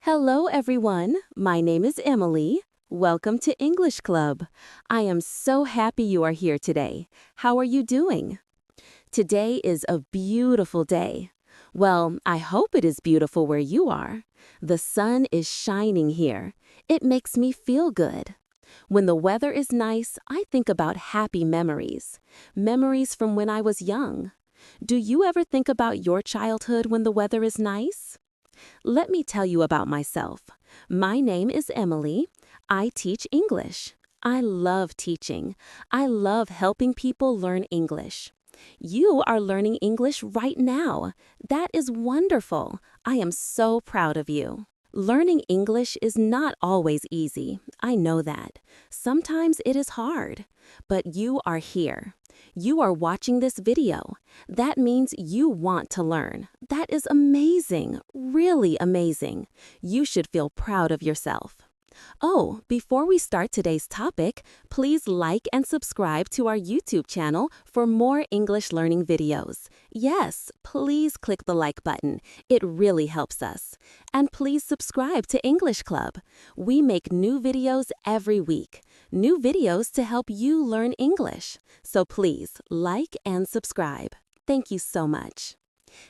Hello, everyone. My name is Emily. Welcome to English Club. I am so happy you are here today. How are you doing? Today is a beautiful day. Well, I hope it is beautiful where you are. The sun is shining here. It makes me feel good. When the weather is nice, I think about happy memories. Memories from when I was young. Do you ever think about your childhood when the weather is nice? Let me tell you about myself. My name is Emily. I teach English. I love teaching. I love helping people learn English. You are learning English right now. That is wonderful. I am so proud of you. Learning English is not always easy. I know that. Sometimes it is hard. But you are here. You are watching this video. That means you want to learn. That is amazing, really amazing. You should feel proud of yourself. Oh, before we start today's topic, please like and subscribe to our YouTube channel for more English learning videos. Yes, please click the like button. It really helps us. And please subscribe to English Club. We make new videos every week. New videos to help you learn English. So please like and subscribe. Thank you so much.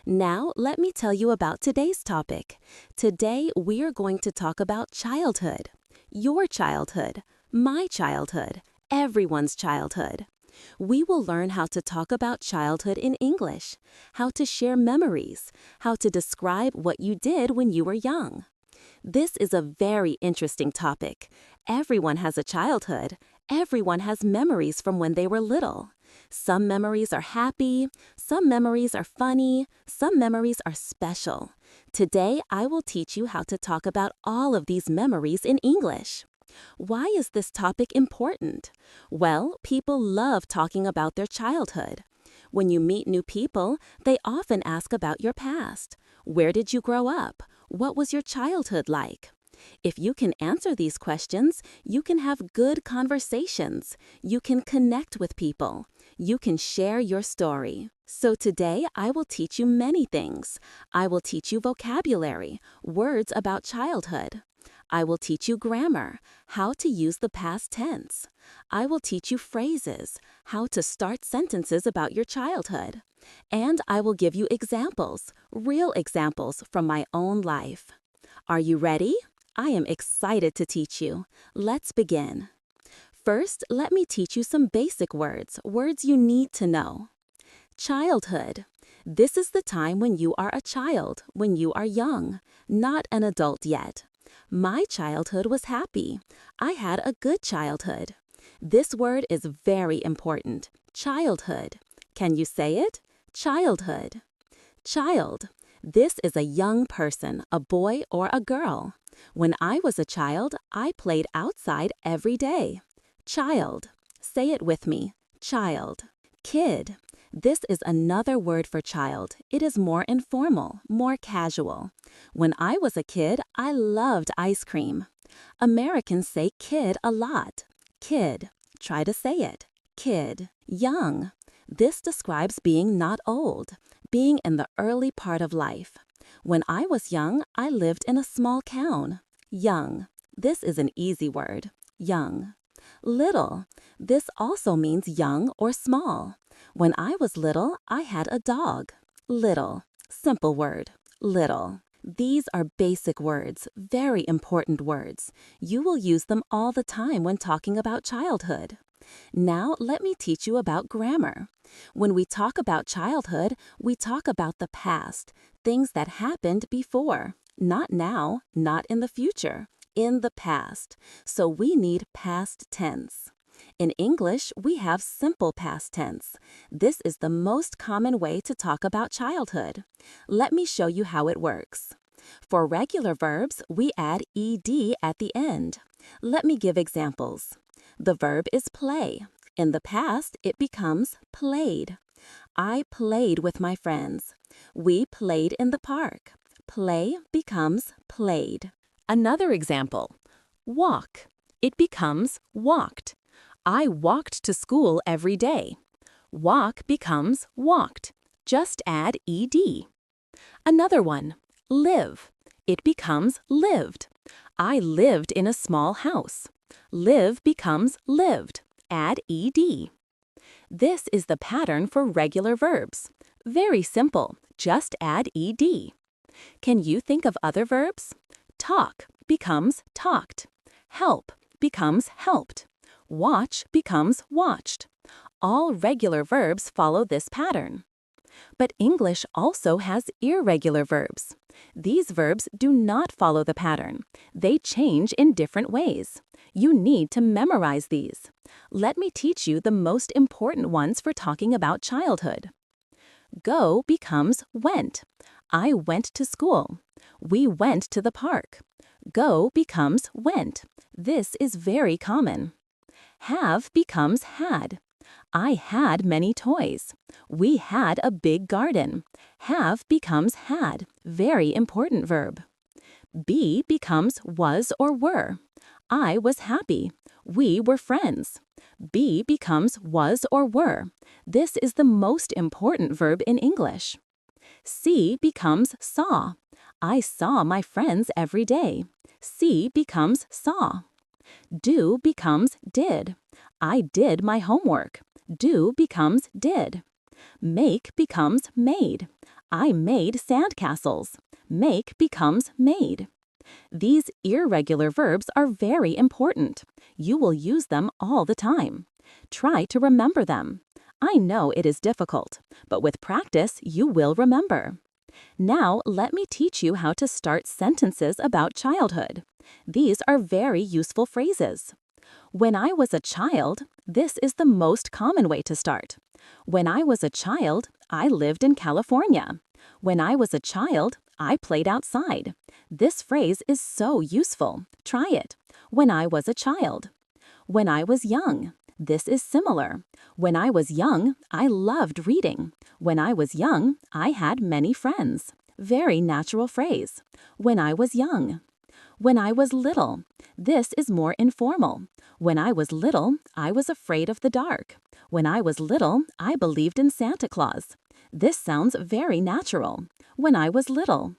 Now, let me tell you about today's topic. Today, we are going to talk about childhood. Your childhood, my childhood, everyone's childhood. We will learn how to talk about childhood in English, how to share memories, how to describe what you did when you were young. This is a very interesting topic. Everyone has a childhood. Everyone has memories from when they were little. Some memories are happy, some memories are funny, some memories are special. Today, I will teach you how to talk about all of these memories in English. Why is this topic important? Well, people love talking about their childhood. When you meet new people, they often ask about your past. Where did you grow up? What was your childhood like? If you can answer these questions, you can have good conversations. You can connect with people. You can share your story. So today, I will teach you many things. I will teach you vocabulary, words about childhood. I will teach you grammar, how to use the past tense. I will teach you phrases, how to start sentences about your childhood. And I will give you examples, real examples from my own life. Are you ready? I am excited to teach you. Let's begin. First, let me teach you some basic words, words you need to know. Childhood. This is the time when you are a child, when you are young, not an adult yet. My childhood was happy. I had a good childhood. This word is very important. Childhood. Can you say it? Childhood. Child. This is a young person, a boy or a girl. When I was a child, I played outside every day. Child. Say it with me. Child. Kid. This is another word for child. It is more informal, more casual. When I was a kid, I loved ice cream. Americans say kid a lot. Kid. Try to say it. Kid. Young. This describes being not old, being in the early part of life. When I was young, I lived in a small town. Young. This is an easy word. Young. Little. This also means young or small. When I was little, I had a dog. Little. Simple word. Little. These are basic words, very important words. You will use them all the time when talking about childhood. Now, let me teach you about grammar. When we talk about childhood, we talk about the past, things that happened before. Not now, not in the future, in the past. So we need past tense. In English, we have simple past tense. This is the most common way to talk about childhood. Let me show you how it works. For regular verbs, we add ed at the end. Let me give examples. The verb is play. In the past, it becomes played. I played with my friends. We played in the park. Play becomes played. Another example. Walk. It becomes walked. I walked to school every day. Walk becomes walked. Just add ed. Another one, live. It becomes lived. I lived in a small house. Live becomes lived. Add ed. This is the pattern for regular verbs. Very simple, just add ed. Can you think of other verbs? Talk becomes talked. Help becomes helped. Watch becomes watched. All regular verbs follow this pattern. But English also has irregular verbs. These verbs do not follow the pattern. They change in different ways. You need to memorize these. Let me teach you the most important ones for talking about childhood. Go becomes went. I went to school. We went to the park. Go becomes went. This is very common. Have becomes had. I had many toys. We had a big garden. Have becomes had. Very important verb. Be becomes was or were. I was happy. We were friends. Be becomes was or were. This is the most important verb in English. See becomes saw. I saw my friends every day. See becomes saw. Do becomes did. I did my homework. Do becomes did. Make becomes made. I made sandcastles. Make becomes made. These irregular verbs are very important. You will use them all the time. Try to remember them. I know it is difficult, but with practice, you will remember. Now, let me teach you how to start sentences about childhood. These are very useful phrases. When I was a child, this is the most common way to start. When I was a child, I lived in California. When I was a child, I played outside. This phrase is so useful. Try it. When I was a child. When I was young. This is similar. When I was young, I loved reading. When I was young, I had many friends. Very natural phrase. When I was young. When I was little. This is more informal. When I was little, I was afraid of the dark. When I was little, I believed in Santa Claus. This sounds very natural. When I was little.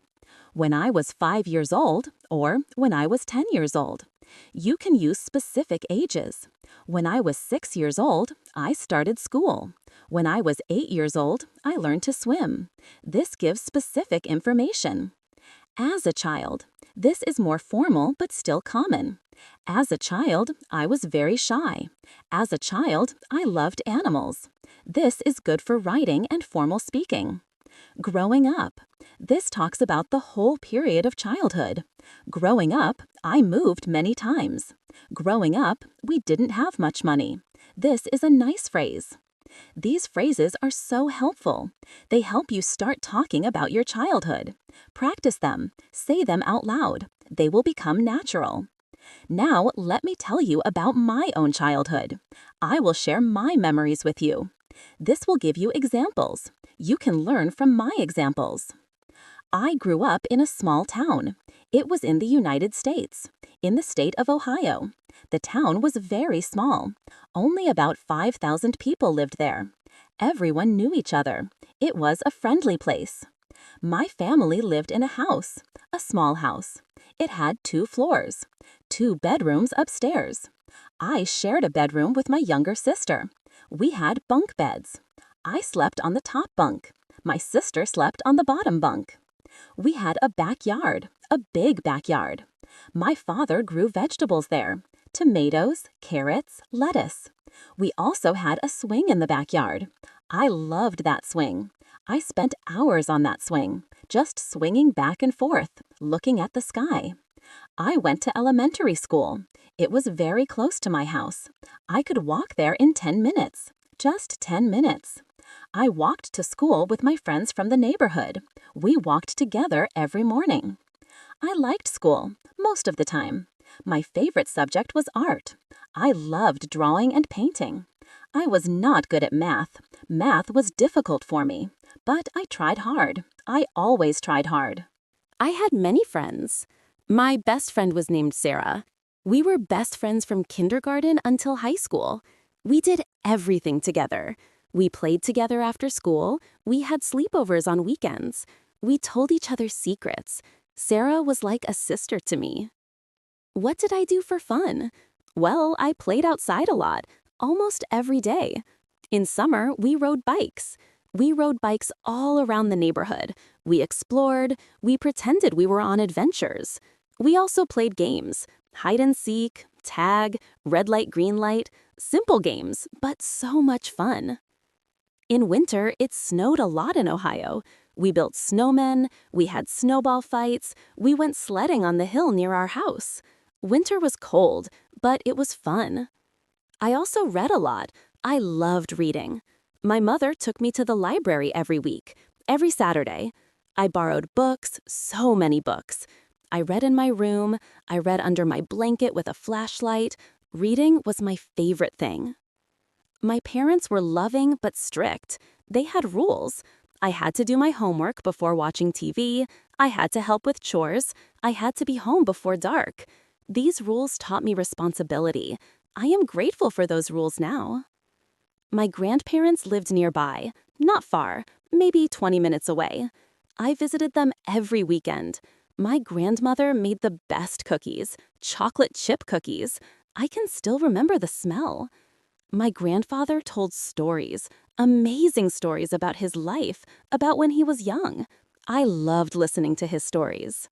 When I was 5 years old, or when I was 10 years old. You can use specific ages. When I was 6 years old, I started school. When I was 8 years old, I learned to swim. This gives specific information. As a child. This is more formal but still common. As a child, I was very shy. As a child, I loved animals. This is good for writing and formal speaking. Growing up. This talks about the whole period of childhood. Growing up, I moved many times. Growing up, we didn't have much money. This is a nice phrase. These phrases are so helpful. They help you start talking about your childhood. Practice them. Say them out loud. They will become natural. Now, let me tell you about my own childhood. I will share my memories with you. This will give you examples. You can learn from my examples. I grew up in a small town. It was in the United States, in the state of Ohio. The town was very small. Only about 5,000 people lived there. Everyone knew each other. It was a friendly place. My family lived in a house, a small house. It had 2 floors, 2 bedrooms upstairs. I shared a bedroom with my younger sister. We had bunk beds. I slept on the top bunk. My sister slept on the bottom bunk. We had a backyard, a big backyard. My father grew vegetables there, tomatoes, carrots, lettuce. We also had a swing in the backyard. I loved that swing. I spent hours on that swing, just swinging back and forth, looking at the sky. I went to elementary school. It was very close to my house. I could walk there in 10 minutes, just 10 minutes. I walked to school with my friends from the neighborhood. We walked together every morning. I liked school, most of the time. My favorite subject was art. I loved drawing and painting. I was not good at math. Math was difficult for me, but I tried hard. I always tried hard. I had many friends. My best friend was named Sarah. We were best friends from kindergarten until high school. We did everything together. We played together after school. We had sleepovers on weekends. We told each other secrets. Sarah was like a sister to me. What did I do for fun? Well, I played outside a lot, almost every day. In summer, we rode bikes. We rode bikes all around the neighborhood. We explored. We pretended we were on adventures. We also played games: hide and seek, tag, red light, green light, simple games, but so much fun. In winter, it snowed a lot in Ohio. We built snowmen, we had snowball fights, we went sledding on the hill near our house. Winter was cold, but it was fun. I also read a lot. I loved reading. My mother took me to the library every week, every Saturday. I borrowed books, so many books. I read in my room, I read under my blanket with a flashlight. Reading was my favorite thing. My parents were loving but strict. They had rules. I had to do my homework before watching TV. I had to help with chores. I had to be home before dark. These rules taught me responsibility. I am grateful for those rules now. My grandparents lived nearby, not far, maybe 20 minutes away. I visited them every weekend. My grandmother made the best cookies, chocolate chip cookies. I can still remember the smell. My grandfather told stories, amazing stories about his life, about when he was young. I loved listening to his stories.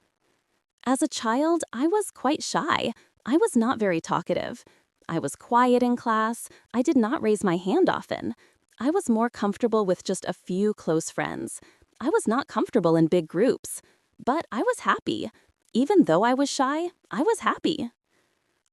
As a child, I was quite shy. I was not very talkative. I was quiet in class. I did not raise my hand often. I was more comfortable with just a few close friends. I was not comfortable in big groups. But I was happy. Even though I was shy, I was happy.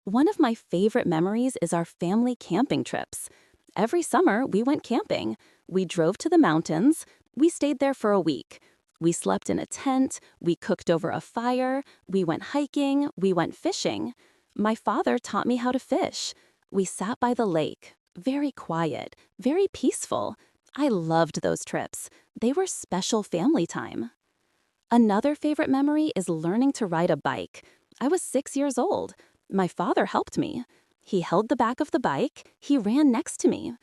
One of my favorite memories is our family camping trips. Every summer, we went camping. We drove to the mountains. We stayed there for a week. We slept in a tent. We cooked over a fire. We went hiking. We went fishing. My father taught me how to fish. We sat by the lake. Very quiet, very peaceful. I loved those trips. They were special family time. Another favorite memory is learning to ride a bike. I was 6 years old. My father helped me. He held the back of the bike. He ran next to me.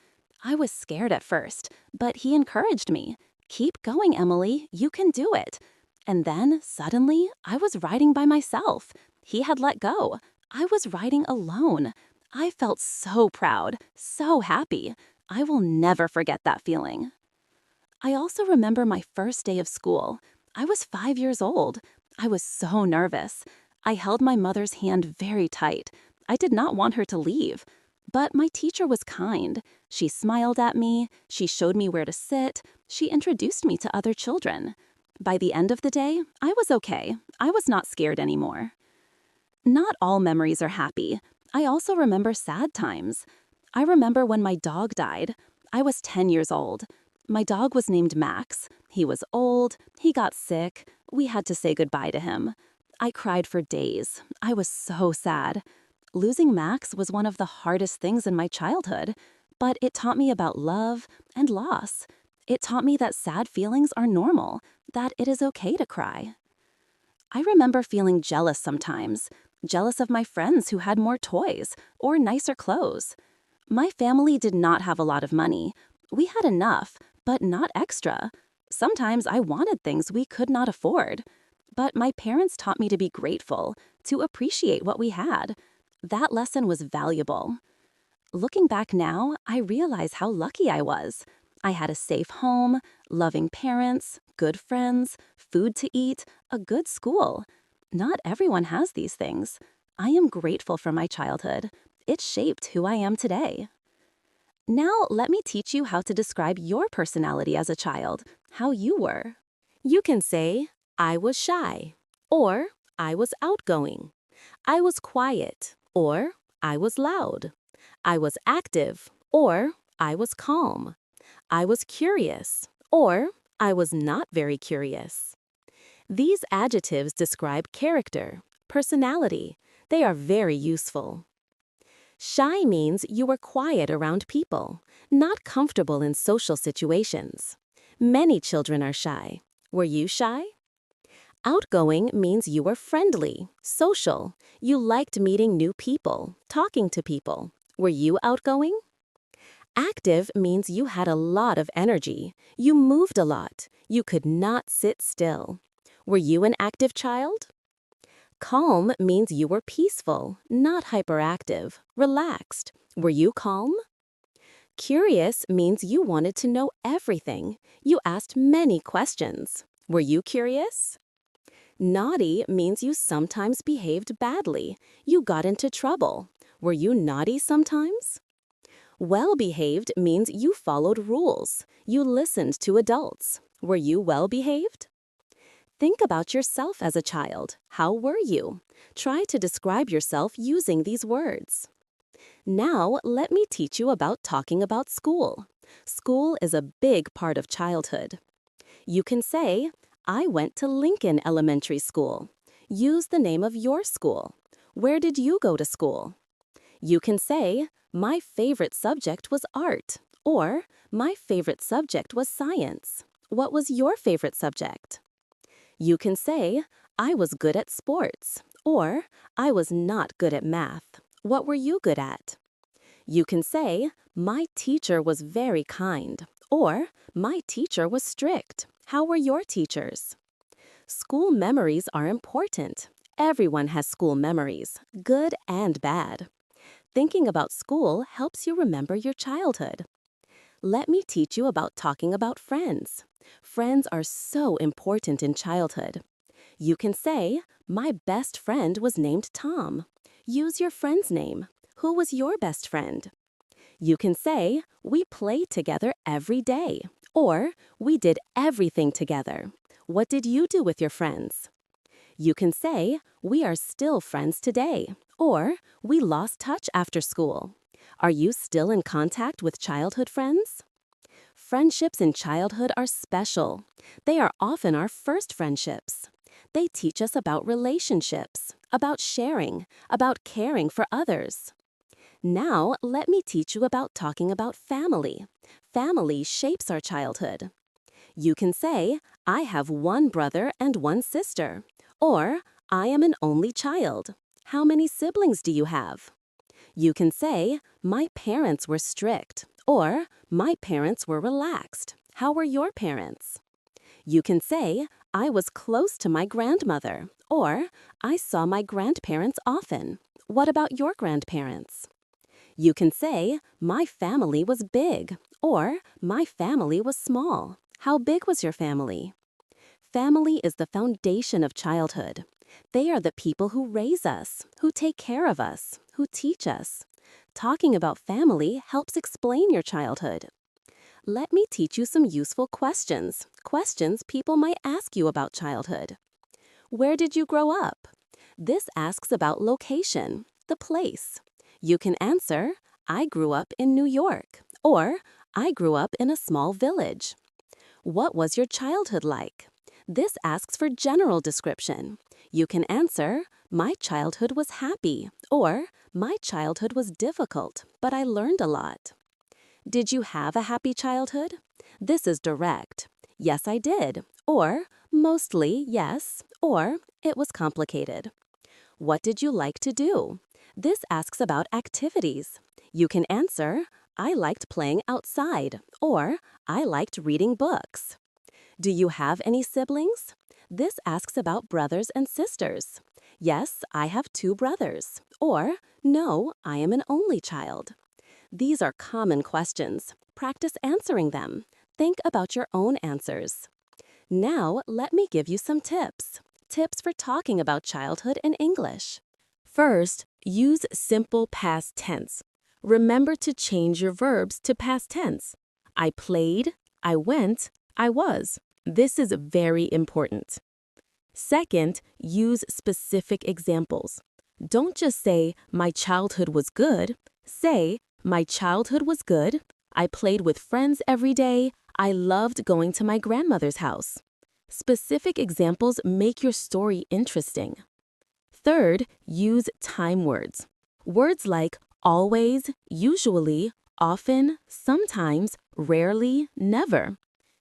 I was scared at first, but he encouraged me. "Keep going, Emily. You can do it." And then, suddenly, I was riding by myself. He had let go. I was riding alone. I felt so proud, so happy. I will never forget that feeling. I also remember my first day of school. I was 5 years old. I was so nervous. I held my mother's hand very tight. I did not want her to leave. But my teacher was kind. She smiled at me. She showed me where to sit. She introduced me to other children. By the end of the day, I was okay. I was not scared anymore. Not all memories are happy. I also remember sad times. I remember when my dog died. I was 10 years old. My dog was named Max. He was old. He got sick. We had to say goodbye to him. I cried for days. I was so sad. Losing Max was one of the hardest things in my childhood, but it taught me about love and loss. It taught me that sad feelings are normal, that it is okay to cry. I remember feeling jealous sometimes, jealous of my friends who had more toys or nicer clothes. My family did not have a lot of money. We had enough, but not extra. Sometimes I wanted things we could not afford. But my parents taught me to be grateful, to appreciate what we had. That lesson was valuable. Looking back now, I realize how lucky I was. I had a safe home, loving parents, good friends, food to eat, a good school. Not everyone has these things. I am grateful for my childhood. It shaped who I am today. Now let me teach you how to describe your personality as a child, how you were. You can say, "I was shy," or "I was outgoing." "I was quiet," or "I was loud." "I was active," or "I was calm." "I was curious," or "I was not very curious." These adjectives describe character, personality. They are very useful. Shy means you were quiet around people, not comfortable in social situations. Many children are shy. Were you shy? Outgoing means you were friendly, social. You liked meeting new people, talking to people. Were you outgoing? Active means you had a lot of energy. You moved a lot. You could not sit still. Were you an active child? Calm means you were peaceful, not hyperactive, relaxed. Were you calm? Curious means you wanted to know everything. You asked many questions. Were you curious? Naughty means you sometimes behaved badly. You got into trouble. Were you naughty sometimes? Well-behaved means you followed rules. You listened to adults. Were you well-behaved? Think about yourself as a child. How were you? Try to describe yourself using these words. Now, let me teach you about talking about school. School is a big part of childhood. You can say, I went to Lincoln Elementary School. Use the name of your school. Where did you go to school? You can say, my favorite subject was art, or my favorite subject was science. What was your favorite subject? You can say, I was good at sports, or I was not good at math. What were you good at? You can say, my teacher was very kind, or my teacher was strict. How were your teachers? School memories are important. Everyone has school memories, good and bad. Thinking about school helps you remember your childhood. Let me teach you about talking about friends. Friends are so important in childhood. You can say, my best friend was named Tom. Use your friend's name. Who was your best friend? You can say, we played together every day, or we did everything together. What did you do with your friends? You can say, we are still friends today, or we lost touch after school. Are you still in contact with childhood friends? Friendships in childhood are special. They are often our first friendships. They teach us about relationships, about sharing, about caring for others. Now, let me teach you about talking about family. Family shapes our childhood. You can say, I have one brother and one sister, or I am an only child. How many siblings do you have? You can say, my parents were strict, or my parents were relaxed. How were your parents? You can say, I was close to my grandmother, or I saw my grandparents often. What about your grandparents? You can say, my family was big, or my family was small. How big was your family? Family is the foundation of childhood. They are the people who raise us, who take care of us, who teach us. Talking about family helps explain your childhood. Let me teach you some useful questions people might ask you about childhood. Where did you grow up? This asks about location, the place. You can answer, I grew up in New York, or I grew up in a small village. What was your childhood like? This asks for general description. You can answer, my childhood was happy, or my childhood was difficult, but I learned a lot. Did you have a happy childhood? This is direct. Yes, I did, or mostly yes, or it was complicated. What did you like to do? This asks about activities. You can answer, I liked playing outside, or I liked reading books. Do you have any siblings? This asks about brothers and sisters. Yes, I have 2 brothers, or no, I am an only child. These are common questions. Practice answering them. Think about your own answers. Now, let me give you some tips. Tips for talking about childhood in English. First, use simple past tense. Remember to change your verbs to past tense. I played, I went, I was. This is very important. Second, use specific examples. Don't just say, my childhood was good. Say, my childhood was good. I played with friends every day. I loved going to my grandmother's house. Specific examples make your story interesting. Third, use time words. Words like always, usually, often, sometimes, rarely, never.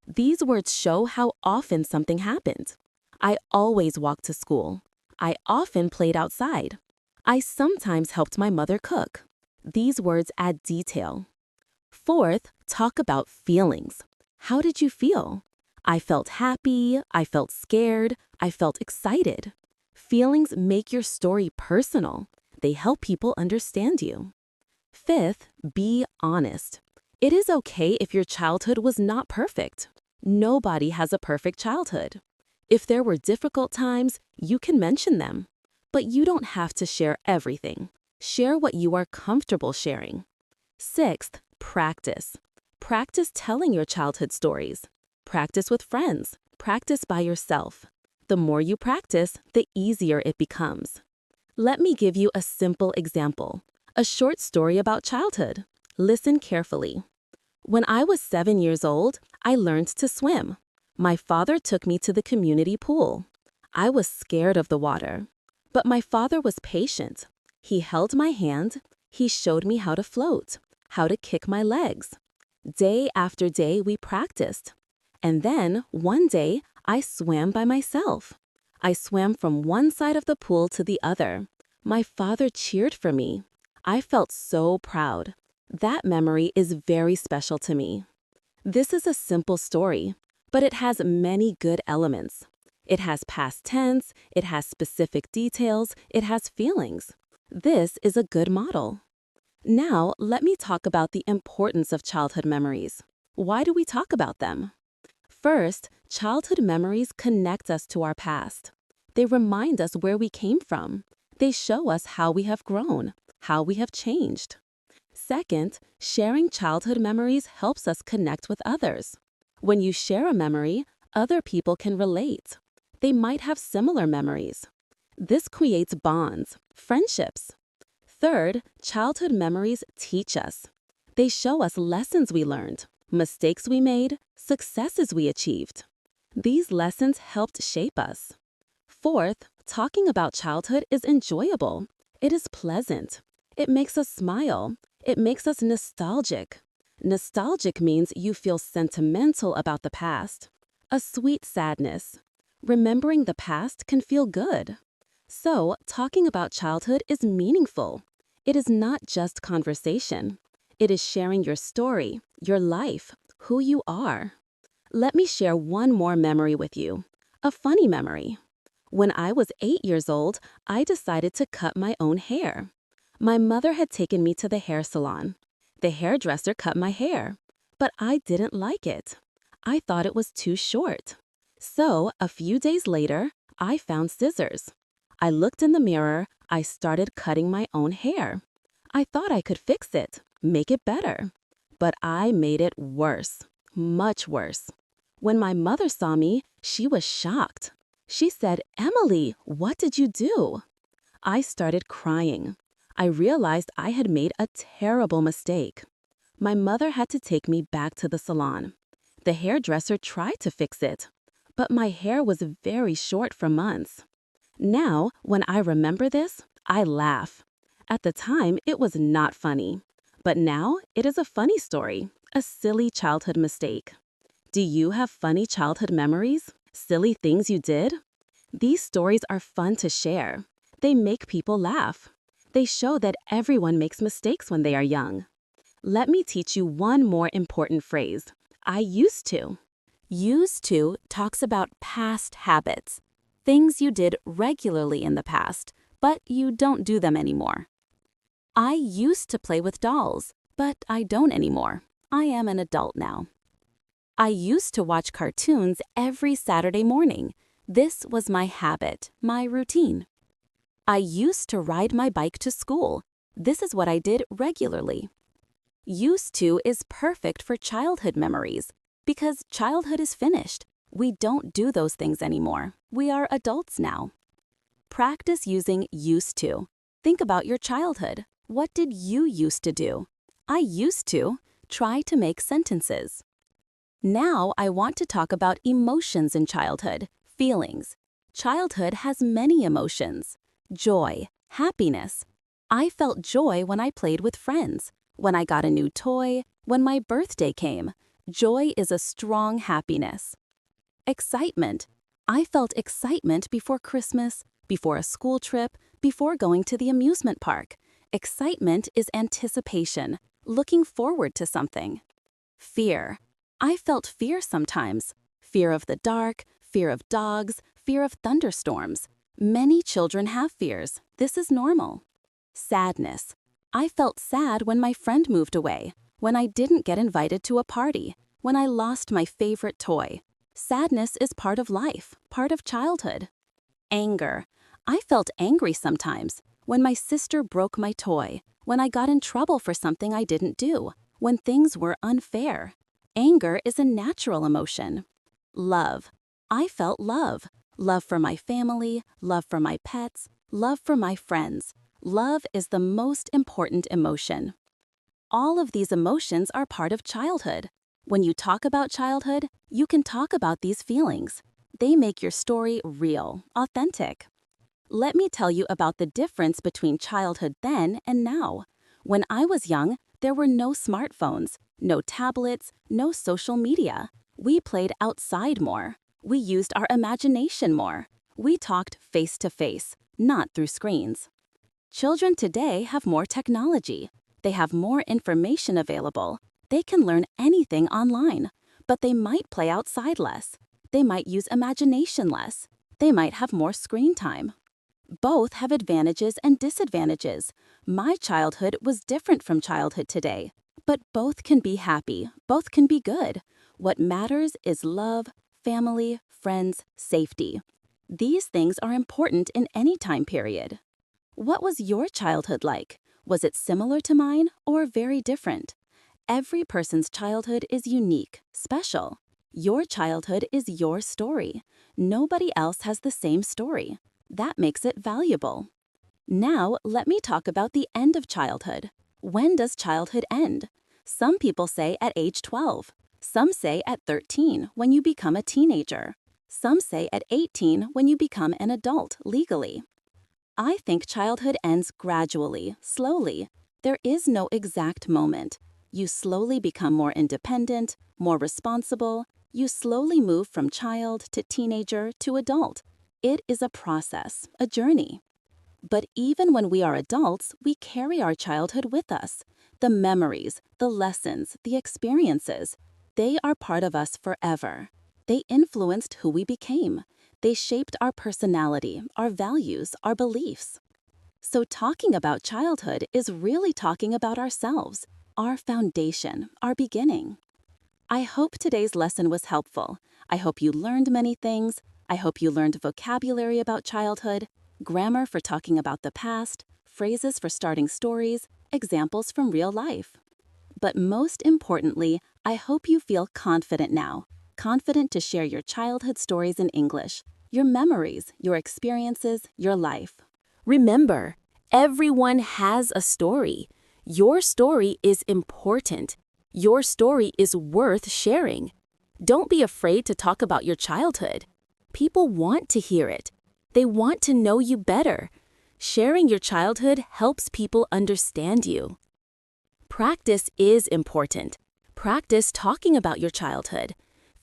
These words show how often something happened. I always walked to school. I often played outside. I sometimes helped my mother cook. These words add detail. Fourth, talk about feelings. How did you feel? I felt happy, I felt scared, I felt excited. Feelings make your story personal. They help people understand you. Fifth, be honest. It is okay if your childhood was not perfect. Nobody has a perfect childhood. If there were difficult times, you can mention them. But you don't have to share everything. Share what you are comfortable sharing. Sixth, practice. Practice telling your childhood stories. Practice with friends. Practice by yourself. The more you practice, the easier it becomes. Let me give you a simple example. A short story about childhood. Listen carefully. When I was 7 years old, I learned to swim. My father took me to the community pool. I was scared of the water, but my father was patient. He held my hand. He showed me how to float, how to kick my legs. Day after day, we practiced. And then, one day, I swam by myself. I swam from one side of the pool to the other. My father cheered for me. I felt so proud. That memory is very special to me. This is a simple story, but it has many good elements. It has past tense, it has specific details, it has feelings. This is a good model. Now, let me talk about the importance of childhood memories. Why do we talk about them? First, childhood memories connect us to our past. They remind us where we came from. They show us how we have grown, how we have changed. Second, sharing childhood memories helps us connect with others. When you share a memory, other people can relate. They might have similar memories. This creates bonds, friendships. Third, childhood memories teach us. They show us lessons we learned, mistakes we made, successes we achieved. These lessons helped shape us. Fourth, talking about childhood is enjoyable. It is pleasant. It makes us smile. It makes us nostalgic. Nostalgic means you feel sentimental about the past. A sweet sadness. Remembering the past can feel good. So, talking about childhood is meaningful. It is not just conversation. It is sharing your story, your life, who you are. Let me share one more memory with you. A funny memory. When I was 8 years old, I decided to cut my own hair. My mother had taken me to the hair salon. The hairdresser cut my hair, but I didn't like it. I thought it was too short. So, a few days later, I found scissors. I looked in the mirror. I started cutting my own hair. I thought I could fix it, make it better. But I made it worse, much worse. When my mother saw me, she was shocked. She said, "Emily, what did you do?" I started crying. I realized I had made a terrible mistake. My mother had to take me back to the salon. The hairdresser tried to fix it, but my hair was very short for months. Now, when I remember this, I laugh. At the time, it was not funny. But now, it is a funny story, a silly childhood mistake. Do you have funny childhood memories? Silly things you did? These stories are fun to share. They make people laugh. They show that everyone makes mistakes when they are young. Let me teach you one more important phrase. I used to. Used to talks about past habits. Things you did regularly in the past, but you don't do them anymore. I used to play with dolls, but I don't anymore. I am an adult now. I used to watch cartoons every Saturday morning. This was my habit, my routine. I used to ride my bike to school. This is what I did regularly. Used to is perfect for childhood memories because childhood is finished. We don't do those things anymore. We are adults now. Practice using used to. Think about your childhood. What did you used to do? I used to. Try to make sentences. Now I want to talk about emotions in childhood, feelings. Childhood has many emotions. Joy, happiness. I felt joy when I played with friends, when I got a new toy, when my birthday came. Joy is a strong happiness. Excitement. I felt excitement before Christmas, before a school trip, before going to the amusement park. Excitement is anticipation. looking forward to something. Fear. I felt fear sometimes. Fear of the dark, fear of dogs, fear of thunderstorms. Many children have fears. This is normal. Sadness. I felt sad when my friend moved away, when I didn't get invited to a party, when I lost my favorite toy. Sadness is part of life, part of childhood. Anger. I felt angry sometimes, when my sister broke my toy, when I got in trouble for something I didn't do, when things were unfair. Anger is a natural emotion. Love. I felt love. Love for my family, love for my pets, love for my friends. Love is the most important emotion. All of these emotions are part of childhood. When you talk about childhood, you can talk about these feelings. They make your story real, authentic. Let me tell you about the difference between childhood then and now. When I was young, there were no smartphones, no tablets, no social media. We played outside more. We used our imagination more. We talked face to face, not through screens. Children today have more technology. They have more information available. They can learn anything online, but they might play outside less. They might use imagination less. They might have more screen time. Both have advantages and disadvantages. My childhood was different from childhood today, but both can be happy, both can be good. What matters is love, family, friends, safety. These things are important in any time period. What was your childhood like? Was it similar to mine or very different? Every person's childhood is unique, special. Your childhood is your story. Nobody else has the same story. That makes it valuable. Now, let me talk about the end of childhood. When does childhood end? Some people say at age 12. Some say at 13 when you become a teenager. Some say at 18 when you become an adult legally. I think childhood ends gradually, slowly. There is no exact moment. You slowly become more independent, more responsible. You slowly move from child to teenager to adult. It is a process, a journey. But even when we are adults, we carry our childhood with us. The memories, the lessons, the experiences, they are part of us forever. They influenced who we became. They shaped our personality, our values, our beliefs. So talking about childhood is really talking about ourselves, our foundation, our beginning. I hope today's lesson was helpful. I hope you learned many things. I hope you learned vocabulary about childhood, grammar for talking about the past, phrases for starting stories, examples from real life. But most importantly, I hope you feel confident now, confident to share your childhood stories in English, your memories, your experiences, your life. Remember, everyone has a story. Your story is important. Your story is worth sharing. Don't be afraid to talk about your childhood. People want to hear it. They want to know you better. Sharing your childhood helps people understand you. Practice is important. Practice talking about your childhood.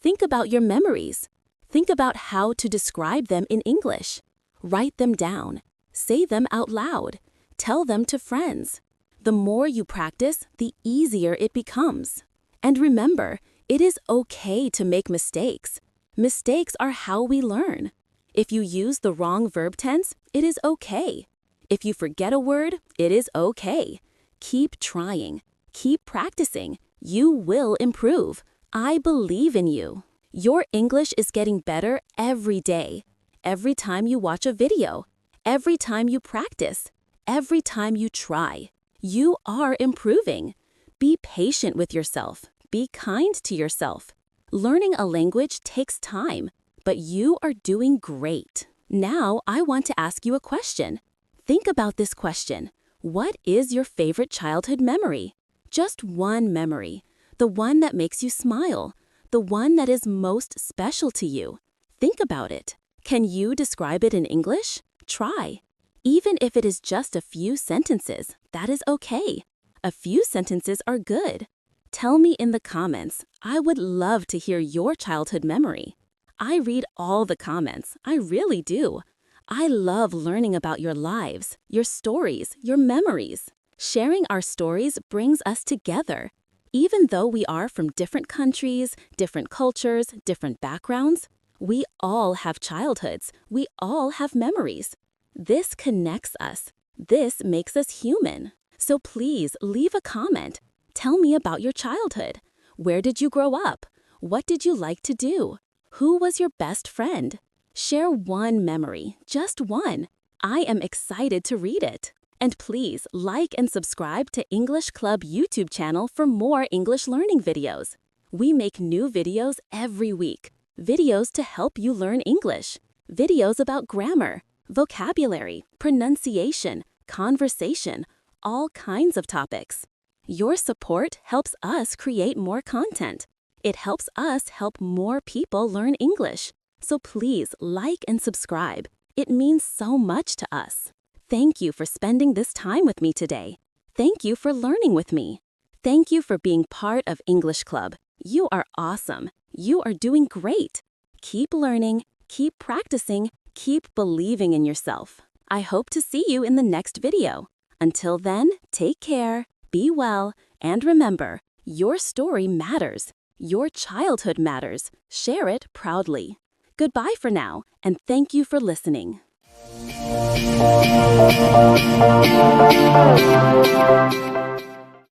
Think about your memories. Think about how to describe them in English. Write them down. Say them out loud. Tell them to friends. The more you practice, the easier it becomes. And remember, it is okay to make mistakes. Mistakes are how we learn. If you use the wrong verb tense, it is okay. If you forget a word, it is okay. Keep trying. Keep practicing. You will improve. I believe in you. Your English is getting better every day. Every time you watch a video. Every time you practice. Every time you try. You are improving. Be patient with yourself. Be kind to yourself. Learning a language takes time, but you are doing great. Now I want to ask you a question. Think about this question. What is your favorite childhood memory? Just one memory. The one that makes you smile. The one that is most special to you. Think about it. Can you describe it in English? Try. Even if it is just a few sentences, that is okay. A few sentences are good. Tell me in the comments. I would love to hear your childhood memory. I read all the comments. I really do. I love learning about your lives, your stories, your memories. Sharing our stories brings us together. Even though we are from different countries, different cultures, different backgrounds, we all have childhoods. We all have memories. This connects us. This makes us human. So please leave a comment. Tell me about your childhood. Where did you grow up? What did you like to do? Who was your best friend? Share one memory, just one. I am excited to read it. And please like and subscribe to English Club YouTube channel for more English learning videos. We make new videos every week. Videos to help you learn English. Videos about grammar, vocabulary, pronunciation, conversation, all kinds of topics. Your support helps us create more content. It helps us help more people learn English. So please like and subscribe. It means so much to us. Thank you for spending this time with me today. Thank you for learning with me. Thank you for being part of English Club. You are awesome. You are doing great. Keep learning, keep practicing, keep believing in yourself. I hope to see you in the next video. Until then, take care, be well, and remember, your story matters. Your childhood matters. Share it proudly. Goodbye for now, and thank you for listening.